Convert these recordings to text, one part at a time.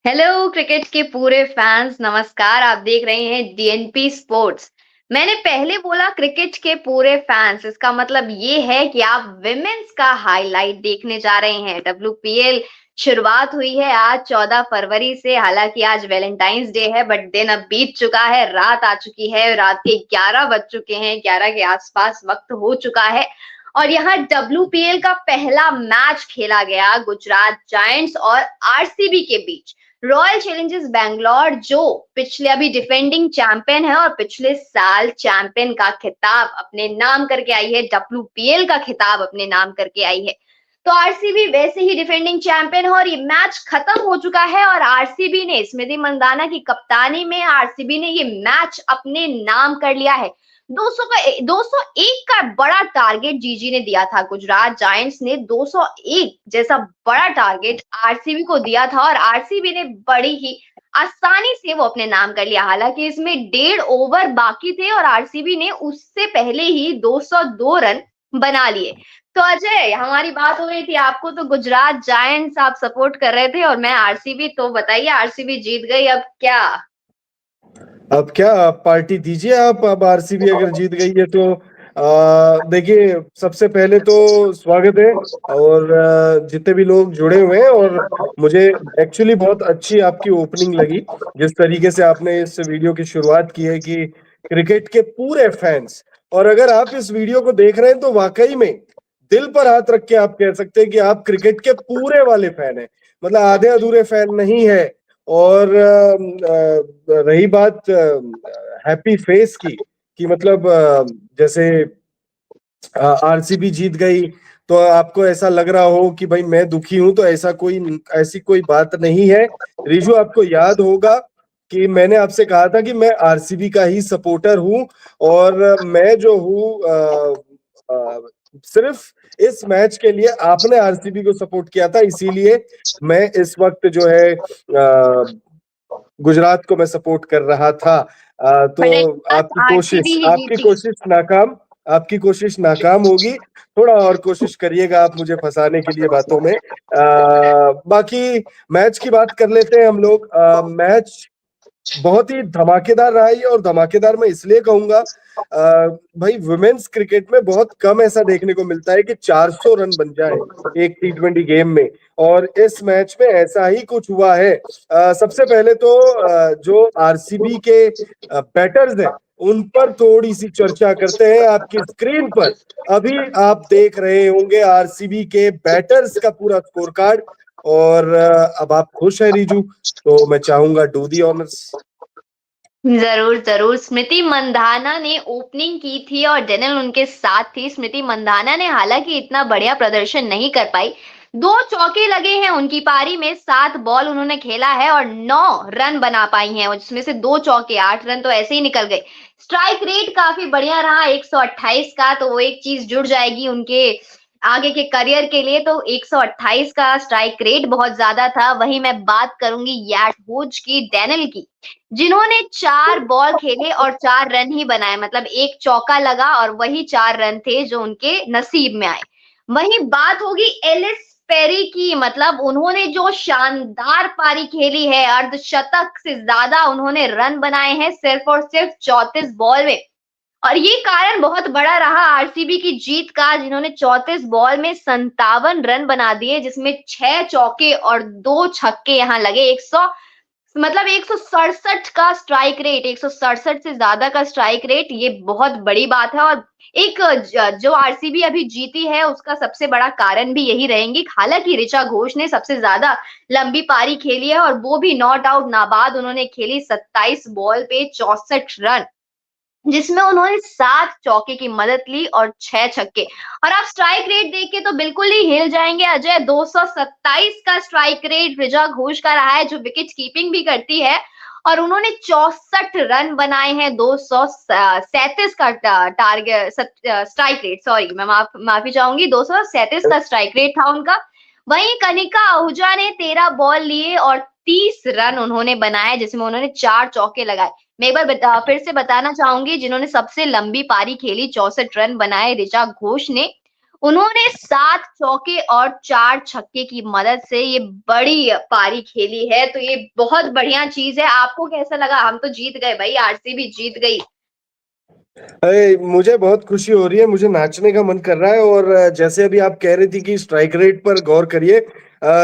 Hello cricket के पूरे fans नमस्कार। आप देख रहे हैं डीएनपी स्पोर्ट्स। मैंने पहले बोला क्रिकेट के पूरे फैंस, इसका मतलब ये है कि आप विमेंस का हाईलाइट देखने जा रहे हैं। डब्ल्यूपीएल शुरुआत हुई है आज 14 फरवरी से। हालांकि आज वैलेंटाइंस डे है बट दिन अब बीत चुका है, रात आ चुकी है, रात के 11 बज चुके हैं, 11 के आसपास वक्त हो चुका है। और यहाँ डब्ल्यूपीएल का पहला मैच खेला गया गुजरात जायंट्स और आरसीबी के बीच। रॉयल चैलेंजर्स बैंगलोर जो पिछले अभी डिफेंडिंग चैंपियन है और पिछले साल चैंपियन का खिताब अपने नाम करके आई है, डब्ल्यूपीएल का खिताब अपने नाम करके आई है। तो आरसीबी वैसे ही डिफेंडिंग चैंपियन है और ये मैच खत्म हो चुका है और आरसीबी ने स्मृति मंदाना की कप्तानी में आरसीबी ने ये मैच अपने नाम कर लिया है। 201 का बड़ा टारगेट जीजी ने दिया था। गुजरात जायंट्स ने 201 जैसा बड़ा टारगेट आरसीबी को दिया था और आरसीबी ने बड़ी ही आसानी से वो अपने नाम कर लिया। हालांकि इसमें 1.5 ओवर बाकी थे और आरसीबी ने उससे पहले ही 202 रन बना लिए। तो अजय, हमारी बात हो रही थी, आपको तो गुजरात जायंट्स आप सपोर्ट कर रहे थे और मैं आरसीबी, तो बताइए आरसीबी जीत गई, अब क्या? अब क्या आप पार्टी दीजिए। आप अब आरसीबी अगर जीत गई है तो देखिए, सबसे पहले तो स्वागत है। और जितने भी लोग जुड़े हुए हैं, और मुझे एक्चुअली बहुत अच्छी आपकी ओपनिंग लगी, जिस तरीके से आपने इस वीडियो की शुरुआत की है कि क्रिकेट के पूरे फैंस। और अगर आप इस वीडियो को देख रहे हैं तो वाकई में दिल पर हाथ रख के आप कह सकते हैं कि आप क्रिकेट के पूरे वाले फैन हैं, मतलब आधे अधूरे फैन नहीं है। और रही बात हैप्पी फेस की, कि मतलब जैसे आरसीबी जीत गई तो आपको ऐसा लग रहा हो कि भाई मैं दुखी हूं, तो ऐसी कोई बात नहीं है। रिजू, आपको याद होगा कि मैंने आपसे कहा था कि मैं आरसीबी का ही सपोर्टर हूं। और मैं जो हूं सिर्फ इस मैच के लिए आपने आरसीबी को सपोर्ट किया था, इसीलिए मैं इस वक्त जो है गुजरात को मैं सपोर्ट कर रहा था। बट तो आरसीबी ही आपकी जीती। कोशिश नाकाम होगी। थोड़ा और कोशिश करिएगा आप मुझे फंसाने के लिए बातों में। बाकी मैच की बात कर लेते हैं हम लोग। मैच बहुत ही धमाकेदार रहा है, और धमाकेदार मैं इसलिए कहूंगा, भाई वुमेन्स क्रिकेट में बहुत कम ऐसा देखने को मिलता है कि 400 रन बन जाए एक T20 गेम में। और इस मैच में ऐसा ही कुछ हुआ है। सबसे पहले तो जो आरसीबी के बैटर्स हैं उन पर थोड़ी सी चर्चा करते हैं। आपकी स्क्रीन पर अभी आप देख रहे होंगे आरसीबी के बैटर्स का पूरा स्कोर कार्ड। और अब आप खुश हैं रिजू, तो मैं चाहूंगा डू दी ऑनर्स। जरूर जरूर। स्मृति मंधाना ने ओपनिंग की थी और डेनियल उनके साथ थी। स्मृति मंधाना ने हालांकि इतना बढ़िया प्रदर्शन नहीं कर पाई। 2 चौके लगे हैं उनकी पारी में, 7 बॉल उन्होंने खेला है और 9 रन बना पाई हैं, और जिसमें से 2 चौके, 8 रन तो ऐसे ही निकल गए। स्ट्राइक रेट काफी बढ़िया रहा, 128 का, तो वो एक चीज जुड़ जाएगी उनके आगे के करियर के लिए। तो 128 का स्ट्राइक रेट बहुत ज्यादा था। वहीं मैं बात करूंगी यार्ड होज की, डेनियल की, जिन्होंने 4 बॉल खेले और 4 रन ही बनाए, मतलब एक चौका लगा और वही 4 रन थे जो उनके नसीब में आए। वहीं बात होगी एलिस पेरी की, मतलब उन्होंने जो शानदार पारी खेली है, अर्धशतक से ज्यादा उन्होंने रन बनाए हैं सिर्फ और सिर्फ 34 बॉल में। और ये कारण बहुत बड़ा रहा आरसीबी की जीत का, जिन्होंने 34 बॉल में 57 रन बना दिए, जिसमें 6 चौके और 2 छक्के यहाँ लगे। 100, मतलब 167 का स्ट्राइक रेट, 167 से ज्यादा का स्ट्राइक रेट, ये बहुत बड़ी बात है। और एक जो आरसीबी अभी जीती है उसका सबसे बड़ा कारण भी यही रहेंगी। हालांकि ऋचा घोष ने सबसे ज्यादा लंबी पारी खेली है और वो भी नॉट आउट नाबाद उन्होंने खेली, 27 बॉल पे 64 रन, जिसमें उन्होंने 7 चौके की मदद ली और 6 छक्के। और आप स्ट्राइक रेट देख के तो बिल्कुल ही हिल जाएंगे अजय। 227 का स्ट्राइक रेट ऋचा घोष का रहा है, जो विकेट कीपिंग भी करती है, और उन्होंने 64 रन बनाए हैं। 237 का टारगेट स्ट्राइक रेट, सॉरी मैं माफी चाहूंगी, 237 का स्ट्राइक रेट था उनका। वहीं कनिका आहूजा ने 13 बॉल लिए और 30 रन उन्होंने बनाए, जिसमें उन्होंने 4 चौके लगाए। मैं एक बार फिर से बताना चाहूंगी, जिन्होंने सबसे लंबी पारी खेली, 64 रन बनाए ऋचा घोष ने, उन्होंने 7 चौके और 4 छक्के की मदद से ये बड़ी पारी खेली है, तो ये बहुत बढ़िया चीज़ है। आपको कैसा लगा? हम तो जीत गए भई, आरसीबी जीत गई। अरे मुझे बहुत खुशी हो रही है, मुझे नाचने का मन कर रहा है। और जैसे अभी आप कह रही थी कि स्ट्राइक रेट पर गौर करिए,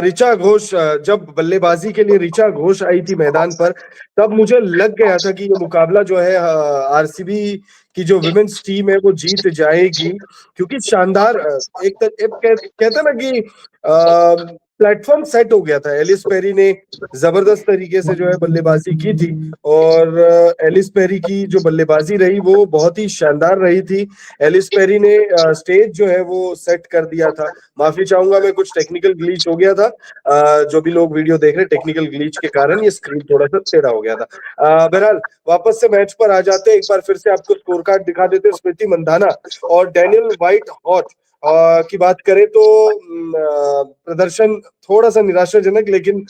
ऋचा घोष, जब बल्लेबाजी के लिए ऋचा घोष आई थी मैदान पर, तब मुझे लग गया था कि ये मुकाबला जो है आरसीबी की जो विमेन्स टीम है वो जीत जाएगी, क्योंकि शानदार कहते हैं ना कि प्लेटफॉर्म सेट हो गया था। एलिस पेरी ने जबरदस्त तरीके से जो है बल्लेबाजी की थी, और एलिस पेरी की जो बल्लेबाजी रही वो बहुत ही शानदार रही थी। एलिस पेरी ने स्टेज जो है वो सेट कर दिया था। माफी चाहूंगा मैं, कुछ टेक्निकल ग्लिच हो गया था। जो भी लोग वीडियो देख रहे, टेक्निकल ग्लिच के कारण ये स्क्रीन थोड़ा सा टेढ़ा हो गया था। बहरहाल वापस से मैच पर आ जाते हैं, एक बार फिर से आपको स्कोर कार्ड दिखा देते हैं। स्मृति मंधाना और डैनियल व्हाइट हॉट की बात करें तो प्रदर्शन थोड़ा सा निराशाजनक, लेकिन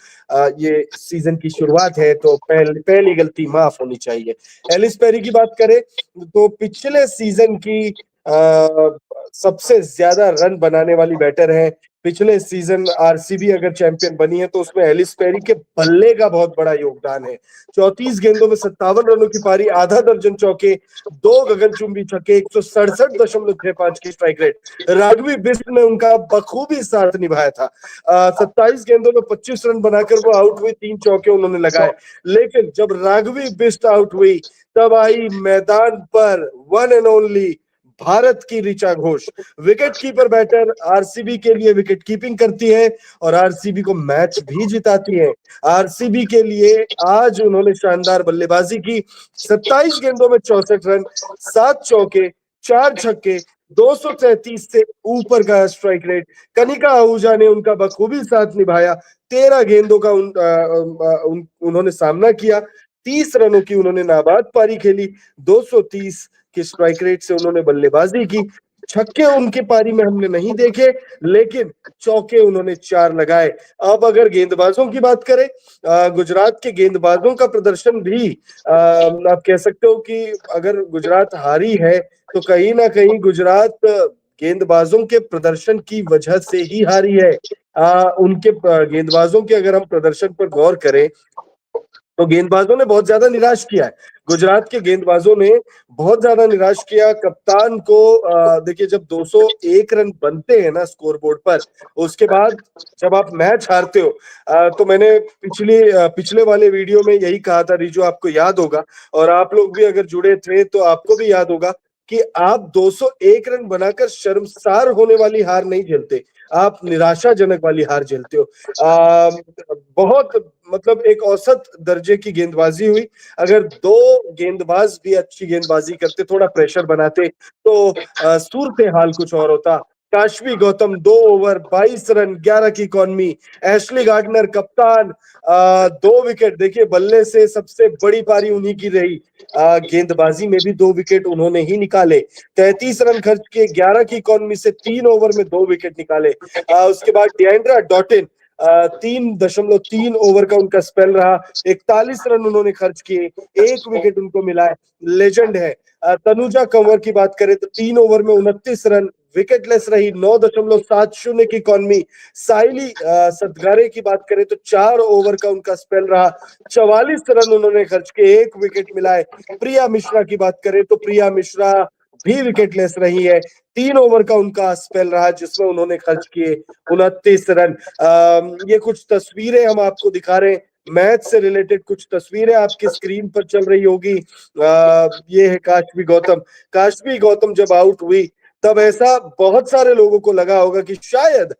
ये सीजन की शुरुआत है तो पहली गलती माफ होनी चाहिए। एलिस पेरी की बात करें तो पिछले सीजन की सबसे ज्यादा रन बनाने वाली बैटर है। पिछले सीजन आरसीबी अगर चैंपियन बनी है तो उसमें एलिस पेरी के बल्ले का बहुत बड़ा योगदान है। 34 गेंदों में 57 रनों की पारी, आधा दर्जन चौके, 2 गगनचुंबी छक्के, 167.65 की स्ट्राइक रेट। राघवी बिष्ट ने उनका बखूबी साथ निभाया था। 27 गेंदों में 25 रन बनाकर वो आउट हुई, 3 चौके उन्होंने लगाए। लेकिन जब राघवी बिष्ट आउट हुई तब आई मैदान पर वन एंड ओनली भारत की Richa Ghosh. Wicket keeper batter, RCB के लिए विकेट कीपिंग करती है और आरसीबी को मैच भी जिताती है। आरसीबी के लिए आज उन्होंने शानदार बल्लेबाजी की। 27 गेंदों में 64 रन, 7 चौके, 4 छक्के, 233 से ऊपर का स्ट्राइक रेट। कनिका आहूजा ने उनका बखूबी साथ निभाया। 13 गेंदों का उन्होंने सामना किया। 30 रनों की उन्होंने नाबाद पारी खेली। 230 की स्ट्राइक रेट से उन्होंने बल्लेबाजी की। छक्के उनके पारी में हमने नहीं देखे, लेकिन चौके उन्होंने 4 लगाए। अब अगर गेंदबाजों की बात करें, गुजरात के गेंदबाजों का प्रदर्शन भी आप कह सकते हो कि अगर गुजरात हारी है तो कहीं ना कहीं गुजरात गेंदबाजों के प्रदर्शन की वजह से ही हारी है। उनके गेंदबाजों के अगर हम प्रदर्शन पर गौर करें तो गेंदबाजों ने बहुत ज्यादा निराश किया है। गुजरात के गेंदबाजों ने बहुत ज्यादा निराश किया। कप्तान को देखिए, जब 201 रन बनते हैं ना स्कोर बोर्ड पर, उसके बाद जब आप मैच हारते हो, तो मैंने पिछले वाले वीडियो में यही कहा था रिजू, आपको याद होगा, और आप लोग भी अगर जुड़े थे तो आपको भी याद होगा कि आप 201 रन बनाकर शर्मसार होने वाली हार नहीं झेलते, आप निराशाजनक वाली हार झेलते हो। बहुत मतलब एक औसत दर्जे की गेंदबाजी हुई। अगर 2 गेंदबाज भी अच्छी गेंदबाजी करते, थोड़ा प्रेशर बनाते, तो सूरत हाल कुछ और होता। काशवी गौतम 2 ओवर 22 रन 11 की इकॉनमी। एशली गार्डनर कप्तान, 2 विकेट। देखिए बल्ले से सबसे बड़ी पारी उन्हीं की रही। गेंदबाजी में भी 2 विकेट उन्होंने ही निकाले। 33 रन खर्च किए, 11 की इकॉनमी से 3 ओवर में 2 विकेट निकाले। उसके बाद डिएंड्रा डॉटिन, 3.3 ओवर का उनका स्पेल रहा, 41 रन उन्होंने खर्च किए, 1 विकेट उनको मिला है। लेजेंड है। तनुजा कंवर की बात करें तो 3 ओवर में 29 रन, विकेटलेस रही, 9.70 की इकॉनमी। साइली सदगारे की बात करें तो 4 ओवर का उनका स्पेल रहा, 44 रन उन्होंने खर्च किए, 1 विकेट मिला है। प्रिया मिश्रा की बात करें तो प्रिया मिश्रा भी विकेटलेस रही है। 3 ओवर का उनका स्पेल रहा जिसमें उन्होंने खर्च किए 29 रन। ये कुछ तस्वीरें हम आपको दिखा रहे हैं, मैच से रिलेटेड कुछ तस्वीरें आपकी स्क्रीन पर चल रही होगी। ये है काशवी गौतम। काशवी गौतम जब आउट हुई तब ऐसा बहुत सारे लोगों को लगा होगा कि शायद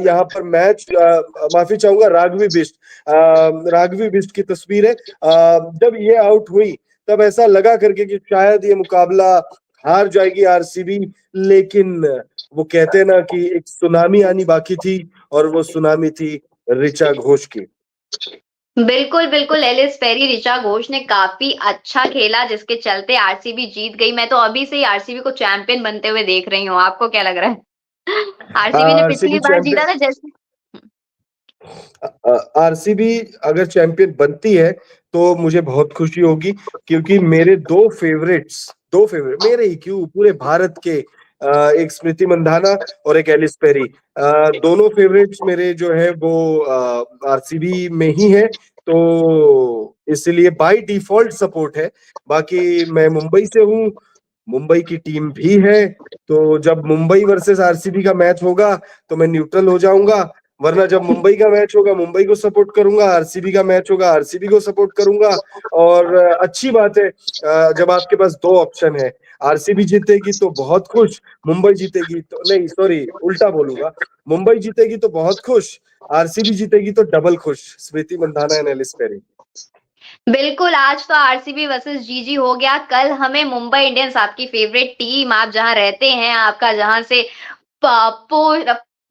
यहाँ पर मैच, माफी चाहूंगा, राघवी बिष्ट की तस्वीर है। जब ये आउट हुई तब ऐसा लगा करके कि शायद ये मुकाबला हार जाएगी आरसीबी, लेकिन वो कहते हैं ना कि एक सुनामी आनी बाकी थी, और वो सुनामी थी ऋचा घोष की। बिल्कुल, बिल्कुल, एलिस पेरी, ऋचा घोष ने काफ़ी अच्छा खेला जिसके चलते आरसीबी जीत गई। मैं तो अभी से ही आरसीबी को चैंपियन बनते हुए देख रही हूँ, आपको क्या लग रहा है? आरसीबी ने आरसीबी पिछली बार जीता था जैसे। आरसीबी अगर चैंपियन बनती है तो मुझे बहुत खुशी होगी, क्योंकि मेरे 2 फेवरेट, मेरे ही क्यों, पूरे भारत के एक स्मृति मंधाना और एक एलिस पेरी। दोनों फेवरेट्स मेरे जो है वो आरसीबी में ही है, तो इसलिए बाय डिफॉल्ट सपोर्ट है। बाकी मैं मुंबई से हूँ, मुंबई की टीम भी है, तो जब मुंबई वर्सेस आरसीबी का मैच होगा तो मैं न्यूट्रल हो जाऊंगा, वरना जब मुंबई का मैच होगा मुंबई को सपोर्ट करूंगा, आरसीबी का मैच होगा आरसीबी को सपोर्ट करूंगा। और अच्छी बात है जब आपके पास दो ऑप्शन है, आरसीबी जीतेगी तो बहुत खुश, मुंबई जीतेगी तो नहीं, सॉरी उल्टा बोलूंगा, मुंबई जीतेगी तो बहुत खुश, आरसीबी जीतेगी तो डबल खुश। Smriti Mandhana and Ellyse Perry. बिल्कुल, आज तो आरसीबी वर्सेस जीजी हो गया, कल हमें मुंबई इंडियंस, आपकी फेवरेट टीम, आप जहाँ रहते हैं, आपका जहाँ से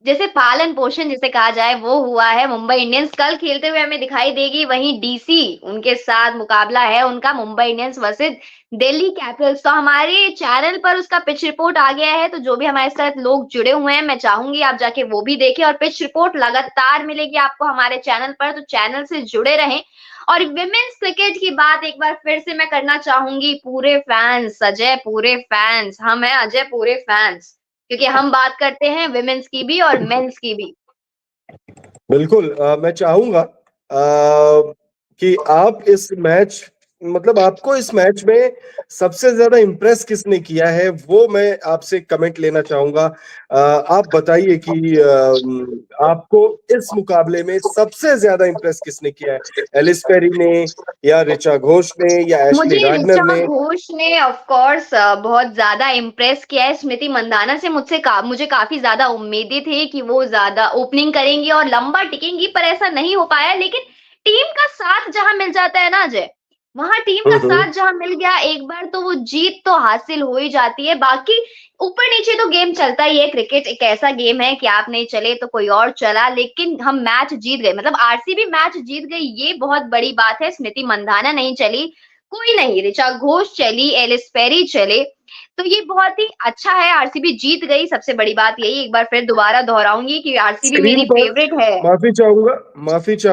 जैसे पालन पोषण जिसे कहा जाए वो हुआ है, मुंबई इंडियंस कल खेलते हुए हमें दिखाई देगी। वहीं डीसी उनके साथ मुकाबला है उनका, Mumbai Indians versus Delhi Capitals. तो हमारे चैनल पर उसका पिच रिपोर्ट आ गया है, तो जो भी हमारे साथ लोग जुड़े हुए हैं, मैं चाहूंगी आप जाके वो भी देखें, और पिच रिपोर्ट लगातार मिलेगी आपको हमारे चैनल पर, तो चैनल से जुड़े रहें। और विमेन्स क्रिकेट की बात एक बार फिर से मैं करना चाहूंगी, पूरे फैंस अजय, पूरे फैंस हम हैं अजय, पूरे फैंस, क्योंकि हम बात करते हैं विमेन्स की भी और मेंस की भी। बिल्कुल मैं चाहूंगा कि आप इस मैच, मतलब आपको इस मैच में सबसे ज्यादा इम्प्रेस किसने किया है वो मैं आपसे कमेंट लेना चाहूंगा। आप बताइए कि आपको इस मुकाबले में सबसे ज्यादा इम्प्रेस किसने किया है, एलिस पेरी ने या ऋचा घोष ने या मुझे एशली गार्डनर ऋचा ने? घोष ने ऑफ कोर्स बहुत ज्यादा इम्प्रेस किया है। स्मृति मंदाना से मुझे काफी ज्यादा उम्मीदें थी कि वो ज्यादा ओपनिंग करेंगी और लंबा टिकेंगी, पर ऐसा नहीं हो पाया। लेकिन टीम का साथ जहां मिल जाता है ना अजय, वहां टीम का हम्म। साथ जहां मिल गया एक बार, तो वो जीत तो हासिल हो ही जाती है। बाकी ऊपर नीचे तो गेम चलता ही है, क्रिकेट एक ऐसा गेम है कि आप नहीं चले तो कोई और चला, लेकिन हम मैच जीत गए, मतलब आरसीबी मैच जीत गई, ये बहुत बड़ी बात है। स्मृति मंदाना नहीं चली, कोई नहीं, ऋचा घोष चली, एलिस पेरी चले, तो ये बहुत ही अच्छा है। आरसीबी जीत गई, सबसे बड़ी बात यही, एक बार फिर दोबारा दोहराऊंगी कि आरसीबी स्क्रीन मेरी पर फेवरेट है। माफी चाहूंगा, माफी चाहूंगा।